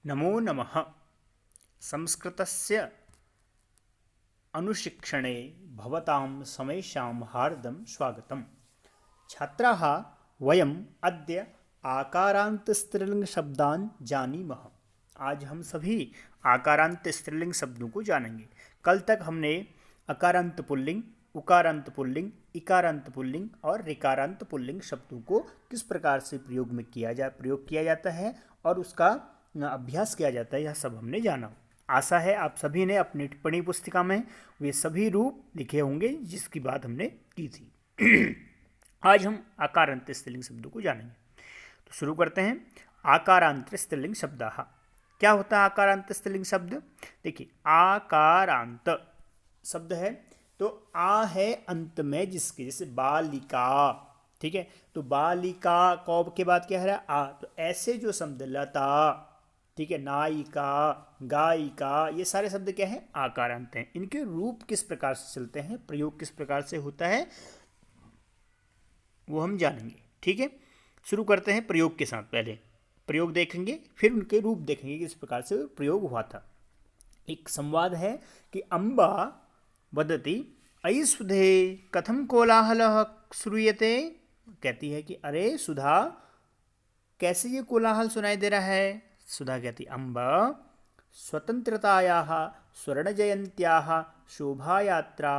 नमो नमः। संस्कृतस्य अनुशिक्षणे भवतां समेषां हार्दं स्वागतम्। छात्राः, वयम् अद्य आकारान्त स्त्रीलिंग शब्दान् जानीमः। आज हम सभी आकारांत स्त्रीलिंग शब्दों को जानेंगे। कल तक हमने अकारांत पुल्लिंग, उकारांत पुल्लिंग, इकारांत पुल्लिंग और ऋकारांत पुल्लिंग शब्दों को किस प्रकार से प्रयोग किया जाता है और उसका अभ्यास किया जाता है, यह सब हमने जाना। आशा है आप सभी ने अपनी टिप्पणी पुस्तिका में वे सभी रूप लिखे होंगे जिसकी बात हमने की थी। आज हम आकारांत स्त्रीलिंग शब्दों को जानेंगे। तो शुरू करते हैं। आकारांत स्त्रीलिंग शब्दाः। क्या होता है आकारांत स्त्रीलिंग शब्द? देखिए, आकारांत शब्द है तो आ है अंत में जिसके, जैसे बालिका, ठीक है, तो बालिका कौब के बाद क्या है आ, तो ऐसे जो शब्द लता, ठीक है, नायिका, गायिका, ये सारे शब्द क्या है? आकारांत हैं। इनके रूप किस प्रकार से चलते हैं, प्रयोग किस प्रकार से होता है, वो हम जानेंगे। ठीक है, शुरू करते हैं प्रयोग के साथ। पहले प्रयोग देखेंगे, फिर उनके रूप देखेंगे किस प्रकार से प्रयोग हुआ था। एक संवाद है कि अम्बा वदति अयि सुधे कथम कोलाहलः श्रूयते। कहती है कि अरे सुधा, कैसे ये कोलाहल सुनाई दे रहा है? सुधा कहती अम्बा स्वतंत्रतायाः स्वर्णजयन्त्याः शोभायात्रा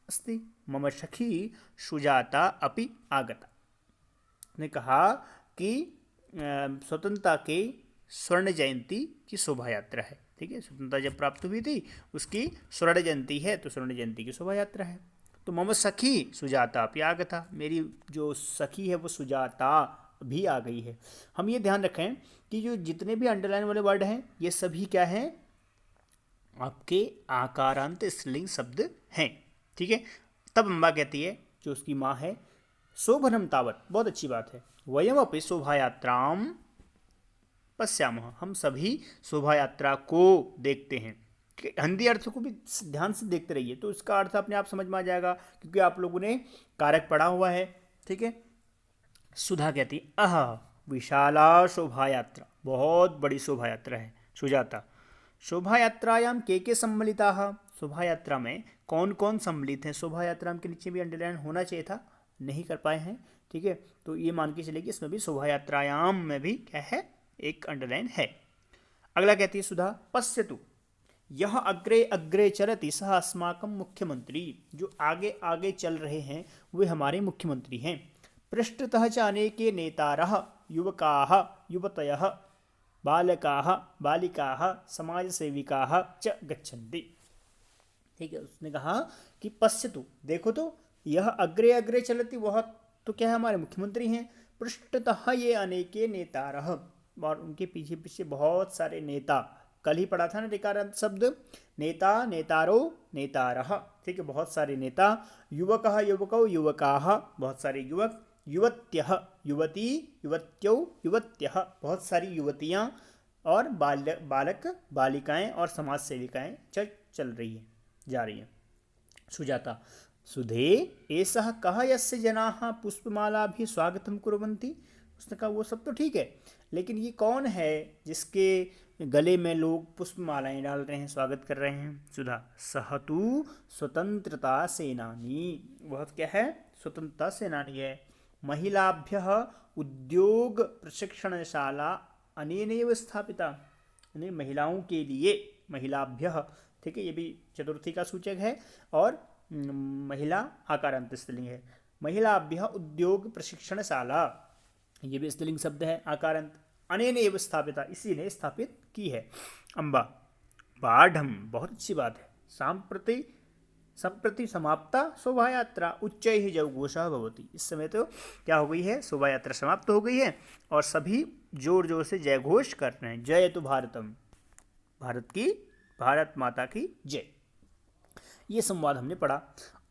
अस्ति, मम सखी सुजाता अपि आगता। ने कहा कि स्वतंत्रता के स्वर्ण जयंती की शोभा यात्रा है। ठीक है, स्वतंत्रता जब प्राप्त हुई थी उसकी स्वर्ण जयंती है, तो स्वर्ण जयंती की शोभा यात्रा है। तो मम सखी सुजाता अपि आगता, मेरी जो सखी है वो सुजाता भी आ गई है। हम ये ध्यान रखें कि जो जितने भी अंडरलाइन वाले वर्ड हैं ये सभी क्या हैं? आपके आकारांत स्त्रीलिंग शब्द हैं। ठीक है, तब अम्बा कहती है, जो उसकी माँ है, शोभनम तावत, बहुत अच्छी बात है, वयम अपि शोभा यात्राम पश्यामः, हम सभी शोभा यात्रा को देखते हैं। हिंदी अर्थ को भी ध्यान से देखते रहिए तो इसका अर्थ अपने आप समझ में आ जाएगा, क्योंकि आप लोगों ने कारक पढ़ा हुआ है। ठीक है, सुधा कहती अह विशाला शोभा यात्रा, बहुत बड़ी शोभा यात्रा है। सुजाता शोभा यात्रायाम के सम्मिलिता, शोभा यात्रा में कौन कौन सम्मिलित हैं? शोभा यात्रा के नीचे भी अंडरलाइन होना चाहिए था, नहीं कर पाए हैं। ठीक है, तो ये मान के चले कि इसमें भी शोभा यात्रायाम में भी क्या है? एक अंडरलाइन है। अगला कहती है सुधा पश्यतु यह अग्रे अग्रे चलति सह अस्माकं मुख्यमंत्री, जो आगे आगे चल रहे हैं वे हमारे मुख्यमंत्री हैं। पृष्ठतः च अनेके नेतारः युवकाः युवतयः बालकाः बालिकाः समाजसेविकाः च गच्छन्ति। ठीक है, उसने कहा कि पश्यतु, देखो तो, यह अग्रे अग्रे चलती, वह तो क्या है? हमारे मुख्यमंत्री हैं। पृष्ठतः ये अनेके नेतारः, और उनके पीछे पीछे बहुत सारे नेता। कल ही पढ़ा था ना ऋकारांत शब्द, नेता, नेतारो, नेतारः। ठीक है, बहुत सारे नेता। युवकः युवकौ युवकाः, बहुत सारे युवक। युवत्यः युवती युवत्यौ युवत्यः, बहुत सारी युवतियाँ। और बालक बालिकाएं और समाज सेविकाएं चल रही हैं, जा रही हैं। सुजाता सुधे एषः कः यस्य जनाः पुष्पमालाभिः स्वागतं कुर्वन्ति। उसने कहा वो सब तो ठीक है, लेकिन ये कौन है जिसके गले में लोग पुष्पमालाएं डाल रहे हैं, स्वागत कर रहे हैं? सुधा सह तु स्वतंत्रता सेनानी, वह क्या है? स्वतंत्रता सेनानी है। महिलाभ्यः उद्योग प्रशिक्षणशाला अनेनैव स्थापिता, यानी महिलाओं के लिए, महिलाभ्यः, ठीक है, ये भी चतुर्थी का सूचक है और महिला आकारांत स्त्रीलिंग है। महिलाभ्यः उद्योग प्रशिक्षणशाला, ये भी स्त्रीलिंग शब्द है, आकारांत। अनेनैव स्थापिता, इसी ने स्थापित की है। अम्बा बाढ़, बहुत अच्छी बात है। संप्रति समाप्ता शोभा यात्रा उच्चैः जयघोषः भवति, इस समय तो क्या हो गई है? शोभा यात्रा समाप्त हो गई है और सभी जोर जोर से जय घोष कर रहे हैं। जय तो भारतम, भारत माता की जय। ये संवाद हमने पढ़ा।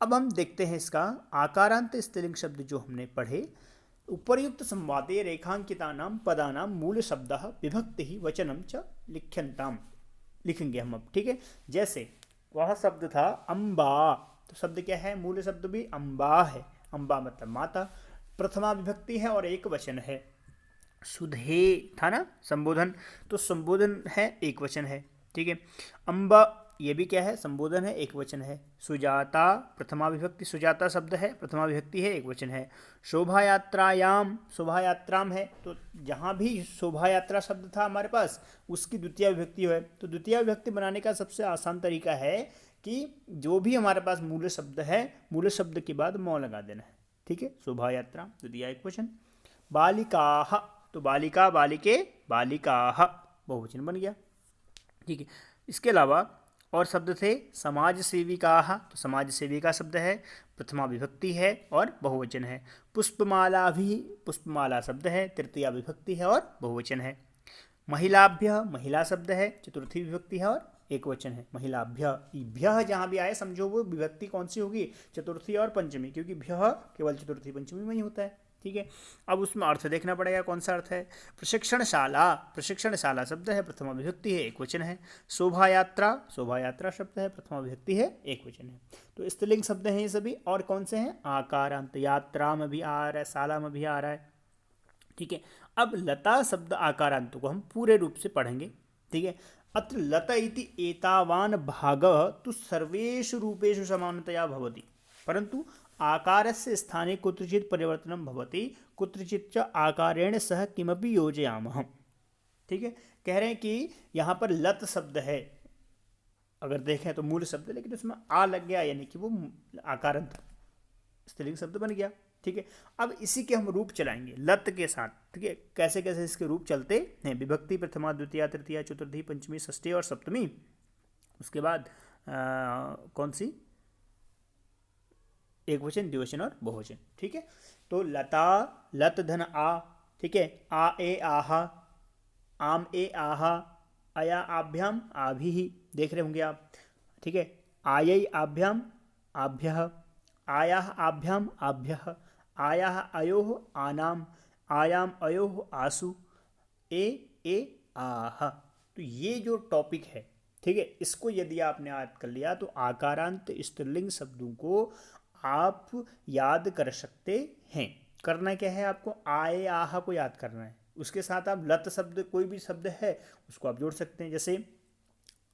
अब हम देखते हैं इसका आकारांत स्त्रीलिंग शब्द जो हमने पढ़े। उपर्युक्त संवादे रेखांकितानां पदानां मूल शब्दः विभक्तिः वचनं च लिख्यन्ताम्, लिखेंगे हम अब। ठीक है, जैसे वह शब्द था अम्बा, तो शब्द क्या है? मूल शब्द भी अम्बा है। अम्बा मतलब माता, प्रथमा विभक्ति है और एक वचन है। सुधे था ना संबोधन, तो संबोधन है एक वचन है, ठीक है। अम्बा ये भी क्या है, संबोधन है एक वचन है। सुजाता प्रथमा विभक्ति, सुजाता शब्द है प्रथमा विभक्ति है एक वचन है। शोभा यात्रायाम, शोभा यात्राम है, तो जहाँ भी शोभा यात्रा शब्द था हमारे पास उसकी द्वितीय विभक्ति है, तो द्वितीय विभक्ति बनाने का सबसे आसान तरीका है कि जो भी हमारे पास मूल शब्द है, मूल शब्द के बाद मौ लगा देना है, ठीक है। शोभा यात्रा द्वितीय एक वचन। बालिकाः, तो बालिका बालिके बालिकाः बहुवचन बन गया, ठीक है। इसके अलावा और शब्द थे समाज सेविकाः, तो समाज सेविका शब्द है प्रथमा विभक्ति है और बहुवचन है। पुष्पमाला भी, पुष्पमाला शब्द है तृतीया विभक्ति है और बहुवचन है। महिलाभ्य, महिला शब्द है चतुर्थी विभक्ति है और एक वचन है। महिलाभ्य, भ्य जहाँ भी आए समझो वो विभक्ति कौन सी होगी, चतुर्थी और पंचमी, क्योंकि भ्य केवल चतुर्थी पंचमी में ही होता है, ठीक है। अब उसमें अर्थ देखना पड़ेगा कौन सा अर्थ है। प्रशिक्षणशाला, प्रशिक्षणशाला शब्द है प्रथमा विभक्ति है एक वचन है। शोभा यात्रा, शोभा यात्रा शब्द है प्रथमा विभक्ति है एक वचन है। तो स्त्रीलिंग शब्द हैं ये सभी, और कौन से हैं, आकारांत, यात्रा में भी आ रहा है, शाला में भी आ रहा है, ठीक है। अब लता शब्द आकारांत को हम पूरे रूप से पढ़ेंगे, ठीक है। अत्र लत इति एतावान भाग तु सर्वेषु रूपेषु समानतया भवति, परंतु आकारस्य स्थाने कुत्रचित् परिवर्तनं भवति, कुत्रचित् च आकारेण सह किमपि योजयामः, ठीक है। कह रहे हैं कि यहाँ पर लत शब्द है, अगर देखें तो मूल शब्द, लेकिन उसमें आ लग गया यानी कि वो आकारांत स्त्रीलिंग शब्द बन गया, ठीक है। अब इसी के हम रूप चलाएंगे लत के साथ, ठीक है। कैसे कैसे इसके रूप चलते हैं, विभक्ति प्रथमा द्वितीय तृतीया चतुर्थी पंचमी षष्ठी और सप्तमी, उसके बाद कौन सी, एक वचन द्विवचन और बहुवचन, ठीक है। तो लता, लत धन आ, ठीक है। आ ए आहा, आम ए आहा, अया आभ्याम आभि, देख रहे होंगे आप, ठीक है। आयै आभ्याम आभ्यः, आयाः आभ्याम आभ्यः, आयाः अयोः आनाम, आयाम अयोः आसु, ए आह। तो ये जो टॉपिक है, ठीक है, इसको यदि आपने याद कर लिया तो आकारांत स्त्रीलिंग शब्दों को आप याद कर सकते हैं। करना क्या है आपको, आए आह को याद करना है, उसके साथ आप लत शब्द कोई भी शब्द है उसको आप जोड़ सकते हैं। जैसे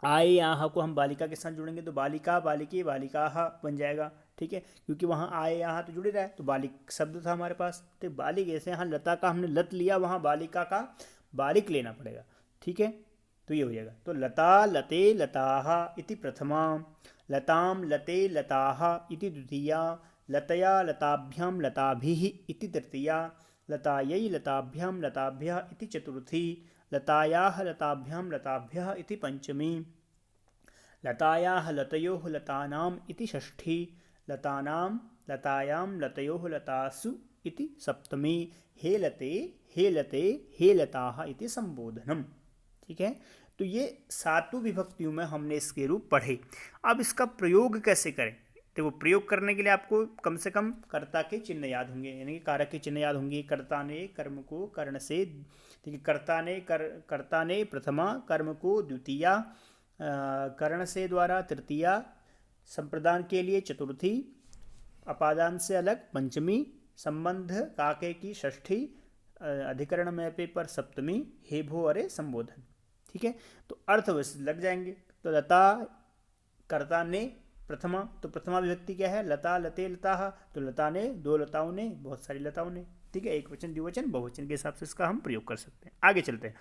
आए आह को हम बालिका के साथ जोड़ेंगे तो बालिका बालिके बालिकाः बन जाएगा, ठीक है, क्योंकि वहाँ आए आह तो जुड़े रहा है, तो बालिक शब्द था हमारे पास, तो बालिक ऐसे यहाँ लता का हमने लत लिया, वहाँ बालिका का बालिक लेना पड़ेगा, ठीक है। तो ये हो जाएगा, तो लता लते लताः इति प्रथमा, लताम लते लताः इति द्वितीया, लतया लताभ्यां लताभिः इति तृतीया, लतायै लताभ्यां लताभ्यः इति चतुर्थी, लतायाः लताभ्यां लताभ्यः इति पंचमी, लतायाः लतयोः लतानाम् इति षष्ठी, लतानां लतायां लतयोः लतासु इति सप्तमी, हे लते हे लते हे लताः इति संबोधनम, ठीक है। तो ये सातों विभक्तियों में हमने इसके रूप पढ़े। अब इसका प्रयोग कैसे करें, तो वो प्रयोग करने के लिए आपको कम से कम कर्ता के चिन्ह याद होंगे, यानी कि कारक के चिन्ह याद होंगे। कर्ता ने कर्म को कर्ण से, ठीक है, कर्ता ने प्रथमा, कर्म को द्वितीया, कर्ण से द्वारा तृतीया, संप्रदान के लिए चतुर्थी, अपादान से अलग पंचमी, संबंध काके की षष्ठी, अधिकरण में पे पर सप्तमी, हे भो अरे संबोधन, ठीक है। तो अर्थ वैसे लग जाएंगे। तो लता कर्ता ने प्रथमा, तो प्रथमा विभक्ति क्या है, लता लते लताः, तो लता ने दो लताओं ने, बहुत सारी लताओं ने, ठीक है। एक वचन द्विवचन बहुवचन के हिसाब से इसका हम प्रयोग कर सकते हैं। आगे चलते हैं,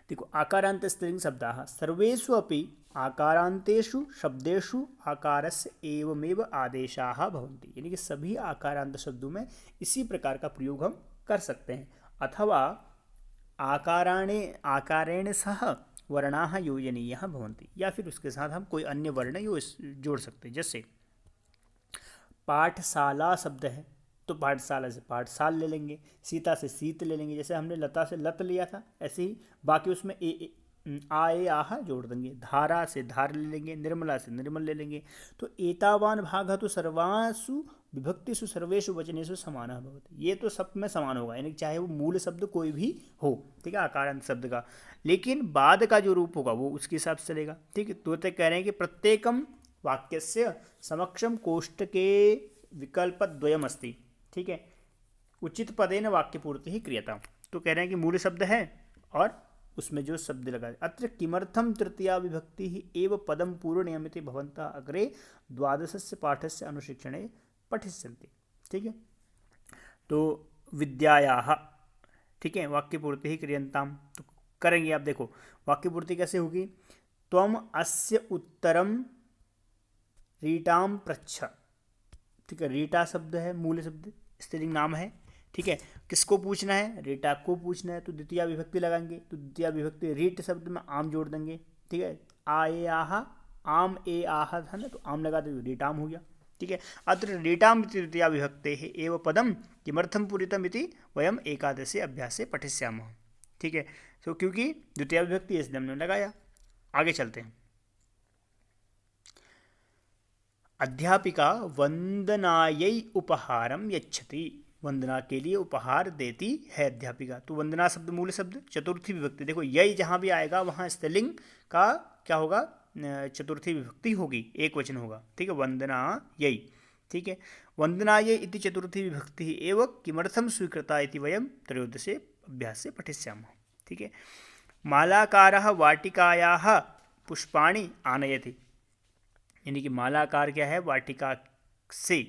देखो आकारांत स्त्रीलिंग शब्दाः सर्वेषु अपि आकारांतेषु शब्देषु आकारस्य एवमेव आदेशाः भवन्ति, यानी कि सभी आकारांत शब्दों में इसी प्रकार का प्रयोग हम कर सकते हैं। अथवा आकारेण सह वर्णाः योजनीयाः भवन्ति, या फिर उसके साथ हम कोई अन्य वर्ण जोड़ सकते हैं। जैसे पाठशाला शब्द है तो पाठशाला से पाठशाल ले लेंगे, सीता से सीत ले लेंगे, जैसे हमने लता से लत लिया था ऐसे ही बाकी उसमें आ ए आह जोड़ देंगे। धारा से धार ले लेंगे, निर्मला से निर्मल ले लेंगे। तो एतावान भाग तो सर्वासु विभक्तिषु सर्वेषु वचनेषु समानः भवति, ये तो सब में समान होगा, यानी चाहे वो मूल शब्द कोई भी हो, ठीक है, आकारांत शब्द का, लेकिन बाद का जो रूप होगा वो उसके हिसाब से चलेगा, ठीक है। तो कह रहे हैं कि प्रत्येकम वाक्यस्य समक्षम कोष्टके विकल्पद्वयम् अस्ति, ठीक है, उचित पदेन वाक्यपूर्ति ही क्रियता। तो कह रहे हैं कि मूल शब्द है और उसमें जो शब्द लगा अत्र किमर्थम तृतीया विभक्ति ही एव पदम पूर्णयमिति भवन्तः अग्रे द्वादशस्य पाठस्य अनुशिक्षणे पठिष्यन्ति। ठीक है, तो विद्यायाः, ठीक है, वाक्य पूर्ति ही क्रियंताम, तो करेंगे आप। देखो वाक्य पूर्ति कैसे होगी, त्वम अस्य उत्तरम रीटाम पृच्छ। ठीक है, रीटा शब्द है, मूल शब्द, स्त्रीलिंग नाम है। ठीक है, किसको पूछना है, रीटा को पूछना है, तो द्वितीय विभक्ति लगाएंगे, तो द्वितीय विभक्ति रीट शब्द में आम जोड़ देंगे। ठीक है, आए आहा, आम ए आहा था ना, तो आम लगा दे, रीटाम हो गया। ठीक है, अत्र रीटाम द्वितीय विभक्ते है एव पदम किमर्थम पूरितम इति वयम एकादशे अभ्यासे पठिष्यामः। ठीक है, तो क्योंकि द्वितीय विभक्ति इसलिए हमने लगाया। आगे चलते हैं। अध्यापिका वंदनायै उपहारम यच्छति, वंदना के लिए उपहार देती है अध्यापिका। तो वंदना शब्द मूल शब्द, चतुर्थी विभक्ति। देखो यही जहाँ भी आएगा वहाँ स्त्रीलिंग का क्या होगा, चतुर्थी विभक्ति होगी, एक वचन होगा। ठीक है, वंदना यही। ठीक है, वंदना ये इति चतुर्थी विभक्ति एव किमर्थम स्वीकृता इति वयम त्रयोदशे अभ्यासे पठिष्यामः। ठीक है, मालाकारः वाटिकायाः पुष्पाणि आनयति, यानी कि मालाकार क्या है, वाटिका से,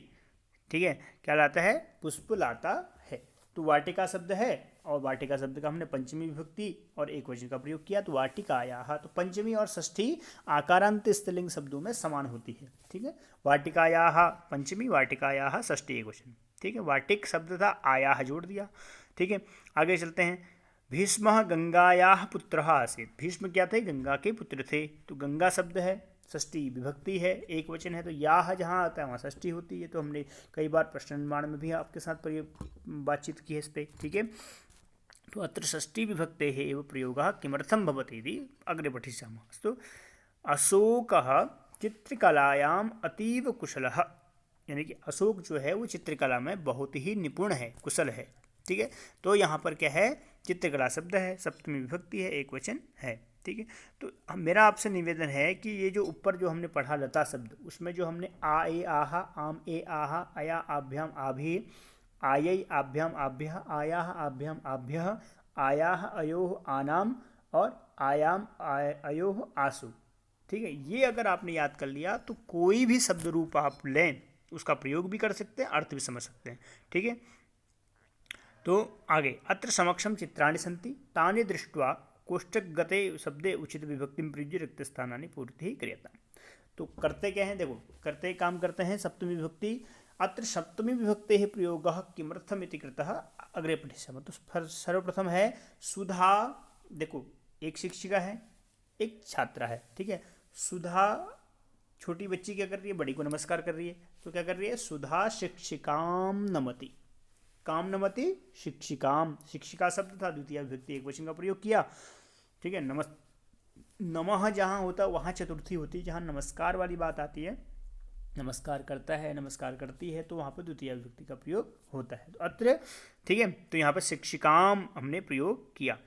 ठीक है, क्या लाता है, पुष्प लाता है। तो वाटिका शब्द है और वाटिका शब्द का हमने पंचमी विभक्ति और एक वचन का प्रयोग किया, तो वाटिकायाः। तो पंचमी और षष्ठी आकारांत स्त्रीलिंग शब्दों में समान होती है। ठीक है, वाटिकायाः पंचमी, वाटिकायाः षष्ठी एक वचन। ठीक है, वाटिक शब्द था, आयाह जोड़ दिया। ठीक है, आगे चलते हैं। भीष्मः गंगायाः पुत्रः आसीत्, भीष्म क्या थे, गंगा के पुत्र थे। तो गंगा शब्द है, षष्ठी विभक्ति है, एक वचन है, तो याह जहाँ आता है वहाँ षष्ठी होती है। तो हमने कई बार प्रश्न निर्माण में भी आपके साथ बातचीत की है इस पर। ठीक है, तो अत्र षष्ठी विभक्ते है एव प्रयोगः किमर्थम भवति इति अग्रे पठिष्यामः। अस्तु, अशोकः चित्रकलायाम् अतीव कुशलः, यानी कि अशोक जो है वो चित्रकला में बहुत ही निपुण है, कुशल है। ठीक है, तो यहाँ पर क्या है, चित्रकला शब्द है, सप्तमी विभक्ति है, एक वचन है। ठीक है, तो मेरा आपसे निवेदन है कि ये जो ऊपर जो हमने पढ़ा लता शब्द, उसमें जो हमने आ ए आहा, आम ए आहा, अया आभ्याम आभि, आयै आभ्याम आभ्य, आयाह आभ्याम आभ्य, आयाह अयोह आनाम और आयाम अयोह आसु। ठीक है, ये अगर आपने याद कर लिया तो कोई भी शब्द रूप आप लें उसका प्रयोग भी कर सकते हैं, अर्थ भी समझ सकते हैं। ठीक है, तो आगे, अत्र समक्षम चित्राणि सन्ति तानि दृष्ट्वा कोष्ठकगते शब्दे उचित विभक्तिं प्रयुज्य रिक्त स्थानानि पूर्तिः क्रियताम्। तो करते क्या हैं, देखो करते काम करते हैं सप्तमी विभक्ति। अत्र सप्तमी विभक्तेः प्रयोगः किमर्थम इति कृतः अग्रे पठिष्यामः। तो सर्वप्रथम है सुधा, देखो एक शिक्षिका है, एक छात्रा है। ठीक है, सुधा छोटी बच्ची क्या कर रही है, बड़ी को नमस्कार कर रही है। तो क्या कर रही है, सुधा शिक्षिकाम नमति, काम नमति शिक्षिकाम, शिक्षिका शब्द था, द्वितीय विभक्ति एक वचन का प्रयोग किया। ठीक है, नमः जहाँ होता है वहाँ चतुर्थी होती है, जहाँ नमस्कार वाली बात आती है, नमस्कार करता है, नमस्कार करती है, तो वहाँ पर द्वितीय विभक्ति का प्रयोग होता है। तो अत्र, ठीक है, तो यहाँ पर शिक्षिकाम हमने प्रयोग किया।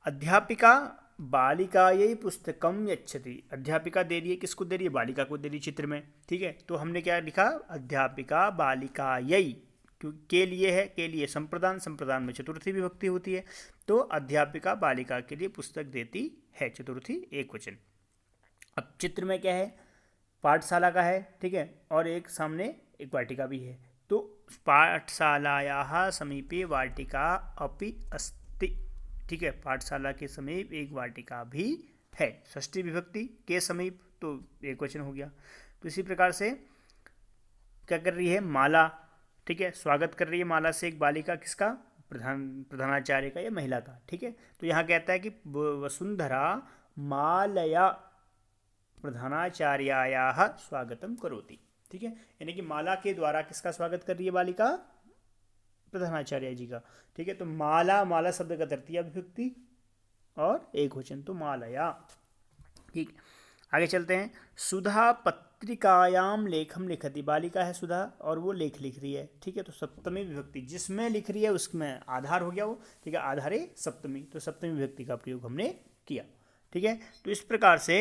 अध्यापिका बालिकायै पुस्तकम यच्छति, अध्यापिका दे रही है, किसको दे रही है, बालिका को दे रही है चित्र में। ठीक है, तो हमने क्या लिखा, अध्यापिका बालिकायै, के लिए है, के लिए संप्रदान, संप्रदान में चतुर्थी विभक्ति होती है। तो अध्यापिका बालिका के लिए पुस्तक देती है, चतुर्थी एक वचन। अब चित्र में क्या है, पाठशाला का है। ठीक है, और एक सामने एक वाटिका भी है। तो पाठशालायाः समीपे वाटिका अपि अस्ति। ठीक है, पाठशाला के समीप एक वाटिका भी है, षष्ठी विभक्ति के समीप, तो एक वचन हो गया। तो इसी प्रकार से क्या कर रही है, माला, ठीक है, स्वागत कर रही है माला से एक बालिका, किसका, प्रधानाचार्य का या महिला का। ठीक है, तो यहाँ कहता है कि वसुंधरा मालया प्रधानाचार्यायाः स्वागतम करोति। ठीक है, यानी कि माला के द्वारा किसका स्वागत कर रही है बालिका, प्रधानाचार्य जी का। ठीक है, तो माला, माला शब्द का तृतीय विभक्ति और एक वचन, तो मालया। ठीक, आगे चलते हैं। सुधा पत्रिकायाम लेखम लिखति, बालिका है सुधा और वो लेख लिख रही है। ठीक है, तो सप्तमी विभक्ति जिसमें लिख रही है उसमें आधार हो गया वो। ठीक है, आधारे सप्तमी, तो सप्तमी विभक्ति का प्रयोग हमने किया। ठीक है, तो इस प्रकार से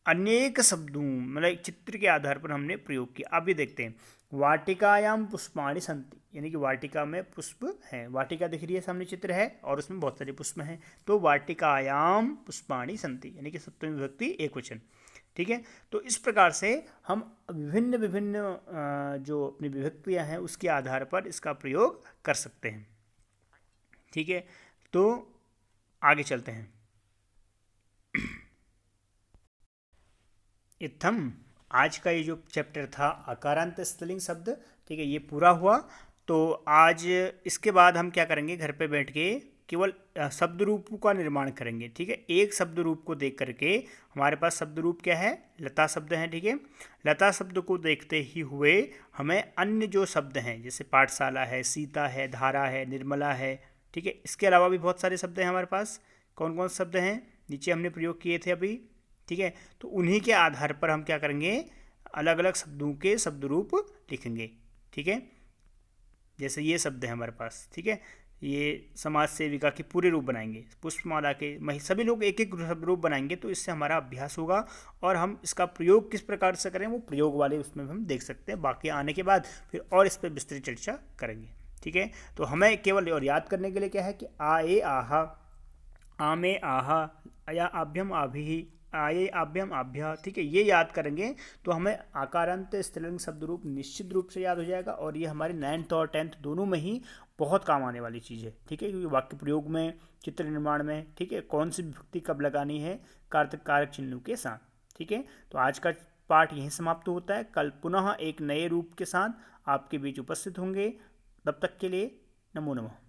अनेक शब्दों मतलब चित्र के आधार पर हमने प्रयोग किया। अब ये देखते हैं, वाटिकायाम पुष्पाणि संति, यानी कि वाटिका में पुष्प हैं। वाटिका दिख रही है सामने, चित्र है और उसमें बहुत सारे पुष्प हैं। तो वाटिकायाम पुष्पाणि संति, यानी कि सप्तमी विभक्ति एक वचन। ठीक है, तो इस प्रकार से हम विभिन्न विभिन्न जो अपनी विभक्तियां हैं उसके आधार पर इसका प्रयोग कर सकते हैं। ठीक है, तो आगे चलते हैं। इत्थम, आज का ये जो चैप्टर था आकारांत स्त्रीलिंग शब्द, ठीक है, ये पूरा हुआ। तो आज इसके बाद हम क्या करेंगे, घर पे बैठ के केवल शब्द रूप का निर्माण करेंगे। ठीक है, एक शब्द रूप को देख करके, हमारे पास शब्द रूप क्या है, लता शब्द है। ठीक है, लता शब्द को देखते ही हुए हमें अन्य जो शब्द हैं, जैसे पाठशाला है, सीता है, धारा है, निर्मला है, ठीक है, इसके अलावा भी बहुत सारे शब्द हैं हमारे पास। कौन कौन से शब्द हैं, नीचे हमने प्रयोग किए थे अभी। ठीक है, तो उन्हीं के आधार पर हम क्या करेंगे, अलग अलग शब्दों के शब्द रूप लिखेंगे। ठीक है, जैसे ये शब्द है हमारे पास। ठीक है, ये समाज सेविका के पूरे रूप बनाएंगे, पुष्पमाला के, सभी लोग एक एक शब्द रूप बनाएंगे। तो इससे हमारा अभ्यास होगा और हम इसका प्रयोग किस प्रकार से करें वो प्रयोग वाले उसमें हम देख सकते हैं। बाकी आने के बाद फिर और इस पर विस्तृत चर्चा करेंगे। ठीक है, तो हमें केवल और याद करने के लिए क्या है कि आ ए आहा, आमे आहा, या आभ्यम आभि, आये आभ्यम आभ्य। ठीक है, ये याद करेंगे तो हमें आकारांत स्त्रीलिंग शब्द रूप निश्चित रूप से याद हो जाएगा। और ये हमारे 9th और 10th दोनों में ही बहुत काम आने वाली चीज़ है। ठीक है, क्योंकि वाक्य प्रयोग में, चित्र निर्माण में, ठीक है, कौन सी विभक्ति कब लगानी है कारक कारक चिन्हों के साथ। ठीक है, तो आज का पाठ यहीं समाप्त होता है। कल पुनः एक नए रूप के साथ आपके बीच उपस्थित होंगे। तब तक के लिए नमो नमः।